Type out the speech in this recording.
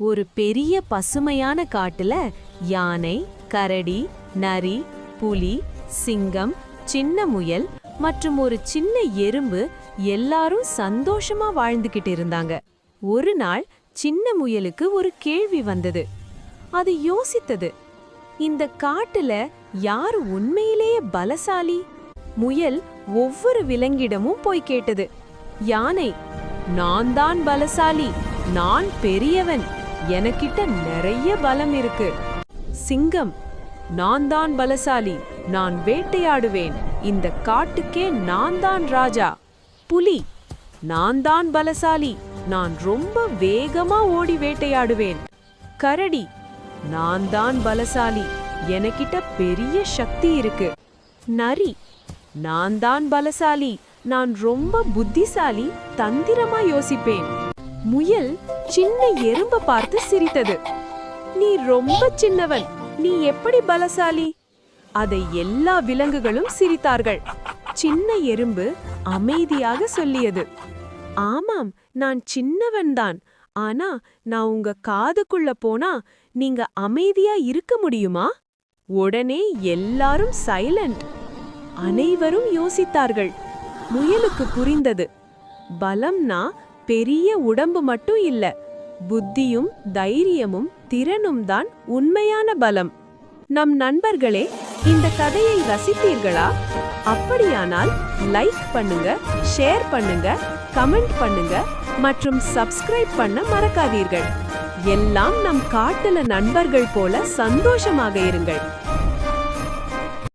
ஒரு பெரிய பசுமையான காட்டுல யானை, கரடி, நரி, புலி, சிங்கம், சின்ன முயல் மற்றும் ஒரு சின்ன எறும்பு எல்லாரும் சந்தோஷமா வாழ்ந்துகிட்டு இருந்தாங்க. ஒரு நாள் சின்ன முயலுக்கு ஒரு கேள்வி வந்தது. அது யோசித்தது, இந்த காட்டுல யார் உண்மையிலேயே பலசாலி? முயல் ஒவ்வொரு விலங்கிடமும் போய் கேட்டது. யானை, நான் தான் பலசாலி, நான் பெரியவன், எனக்கிட்ட நிறைய பலம் இருக்கு. சிங்கம், நான் தான் பலசாலி, நான் வேட்டையாடுவேன், இந்த காட்டுக்கே நான் தான் ராஜா. புலி, நான் தான் பலசாலி, நான் ரொம்ப வேகமா ஓடி வேட்டையாடுவேன். கரடி, நான் தான் பலசாலி, எனக்கிட்ட பெரிய சக்தி இருக்கு. நரி, நான் தான் பலசாலி, நான் ரொம்ப புத்திசாலி, தந்திரமா யோசிப்பேன். முயல் சின்ன எறும்ப பார்த்து சிரித்தது. நீ ரொம்ப சின்னவன், நீ எப்படி பலசாலி? அதை எல்லா விலங்குகளும் சிரித்தார்கள். சின்ன எறும்பு அமைதியாக சொல்லியது, ஆமாம், நான் சின்னவன்தான். ஆனா நான் உங்க காதுக்குள்ள போனா நீங்க அமைதியா இருக்க முடியுமா? உடனே எல்லாரும் சைலண்ட். அனைவரும் யோசித்தார்கள். முயலுக்கு புரிந்தது, பலம்னா பெரிய உடம்பு மட்டும் இல்ல, புத்தியும் தைரியமும் திறனும் தான் உண்மையான பலம். நம் நண்பர்களே, இந்த கதையை ரசித்தீர்களா? அப்படியானால் லைக் பண்ணுங்க, ஷேர் பண்ணுங்க, கமெண்ட் பண்ணுங்க மற்றும் சப்ஸ்கிரைப் பண்ண மறக்காதீர்கள். எல்லாம் நம் காட்டுல நண்பர்கள் போல சந்தோஷமாக இருங்கள்.